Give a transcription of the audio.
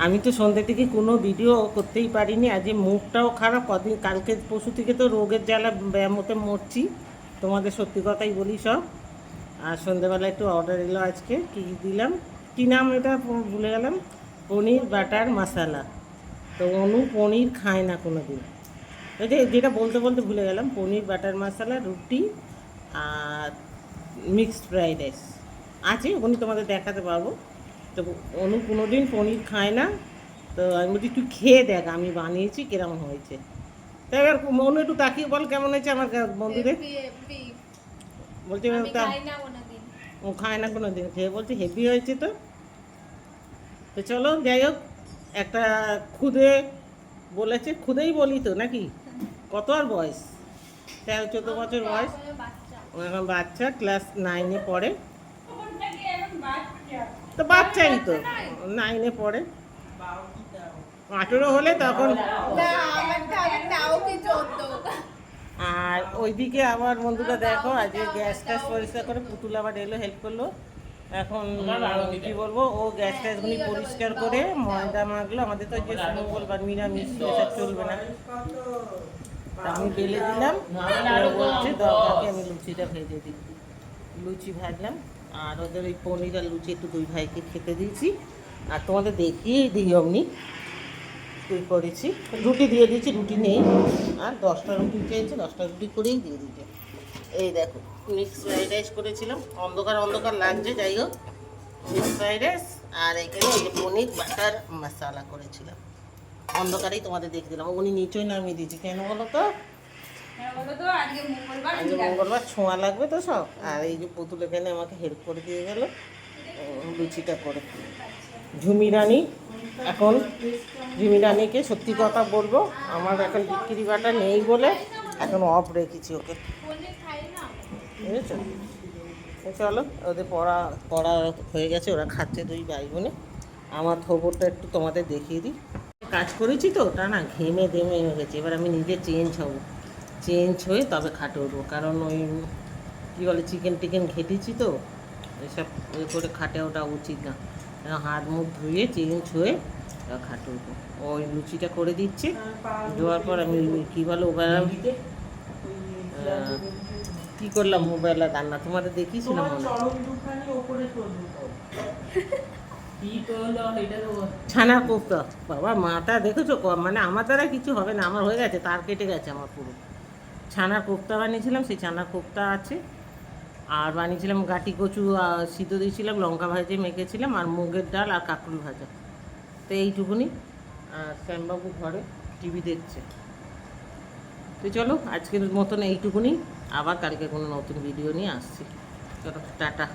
আমি তো সন্ধ্যে থেকে কোনো ভিডিও করতেই পারিনি, আজ মুখটাও খারাপ, কদিন কালকে পরশু থেকে তো রোগের জ্বালা ব্যায়ামতে মরছি, তোমাদের সত্যি কথাই বলি সব। আর সন্ধ্যেবেলা একটু অর্ডার এলো আজকে, কী দিলাম, কী নাম এটা ভুলে গেলাম, পনির বাটার মশালা। তো অনু পনির খায় না কোনো দিন, ওই যে যেটা বলতে বলতে ভুলে গেলাম, পনির বাটার মশালা, রুটি আর মিক্সড ফ্রাইড রাইস আছে, ওখানে তোমাদের দেখাতে পারবো। তো অনু কোনো দিন পনির খায় না, তো আমি বলছি তুই খেয়ে দেখ আমি বানিয়েছি কিরম হয়েছে। তাই এবার অনু একটু তাকিয়ে বল কেমন হয়েছে আমার বন্ধুদের। বলছে ও খায় না কোনো দিন, খেয়ে বলছে হেভি হয়েছে। তো তো চলো যাই হোক, একটা খুদে বলেছে, খুদেই বলি তো নাকি, কত আর বয়স, 13-14 বছর বয়স, ও এখন বাচ্চা, ক্লাস 9-এ পড়ে। তো বাচ্চাই তো, 9-এ পড়ে, 18 হলে তখন। আর ওইদিকে আমার বন্ধুরা দেখো, আজকে গ্যাস ট্যাস পরিষ্কার করে পুতুল আবার এলো, হেল্প করলো। এখন কী বলবো, ও গ্যাস ট্যাসগুলি পরিষ্কার করে ময়দা মাখলো, আমাদের তো যে মঙ্গলবার নিরামিষ এসব চলবে না, তা আমি বেলে দিলাম, বলছে দরকারকে আমি লুচিটা ভেজে দিই, লুচি ভাজলাম। আর ওদের ওই পনির আর লুচি একটু দুই ভাইকে খেতে দিয়েছি। আর তোমাদের দেখিয়েই দিই অমনি তুই করেছি, রুটি দিয়ে দিয়েছি, রুটি নেই, আর 10টা রুটি চেয়েছে, 10টা রুটি করেই দিয়ে দিয়েছে। এই দেখো মিক্স ফ্রাইড রাইস করেছিলাম, অন্ধকার অন্ধকার লাগছে, যাই হোক মিক্স ফ্রাইড রাইস। আর এখানে এই যে পনির বাটার মশালা করেছিলাম, অন্ধকারেই তোমাদের দেখে দিলাম। উনি নিচেই নামিয়ে দিয়েছি, কেন বলো তো, আজকে মঙ্গলবার ছোঁয়া লাগবে তো সব। আর এই যে পুতুল এখানে আমাকে হেল্প করে দিয়ে গেল লুচিটা করে। ঝুমি রানী, এখন ঝুমি রানীকে সত্যি কথা বলবো, আমার এখন বিক্রি বাটা নেই বলে এখন অফ রেখেছি ওকে, বুঝেছো। চলো ওদের পড়া পড়া হয়ে গেছে, ওরা খাচ্ছে দুই ভাই বোনে। আমার খবরটা একটু তোমাদের দেখিয়ে দিই। কাজ করেছি তো ওটা না ঘেমে দেমে হয়ে গেছে, এবার আমি নিজে চেঞ্জ হব, চেঞ্জ হয়ে তবে খাটে উঠবো, কারণ ওই কী বলে চিকেন টিকেন ঘেটেছি তো, এসব ইয়ে করে খাটে ওঠা উচিত না, হাত মুখ ধুয়ে চেঞ্জ হয়ে খাটে উঠবো। ওই লুচিটা করে দিচ্ছে, দেওয়ার পর আমি কী বলো ওবেলা কী করলাম, মোবাইলে রান্না তোমাদের দেখিয়েছিলাম মনে, ছানা কোফতা। বাবা মাটা দেখেছো, মানে আমার দ্বারা কিছু হবে না, আমার হয়ে গেছে, তার কেটে গেছে আমার পুরো। ছানার কোফতা বানিয়েছিলাম, সেই ছানার কোফতা আছে। আর বানিয়েছিলাম গাটি কচু সিদ্ধ দিয়েছিলাম, লঙ্কা ভাজে মেখেছিলাম, আর মুগের ডাল আর কাঁকরুল ভাজা। তো এইটুকুনি। আর শ্যামবাবু ঘরে টিভি দেখছে। তো চলো আজকের মতন এইটুকুনি, আবার কালকে কোনো নতুন ভিডিও নিয়ে আসছি। চলো টাটা।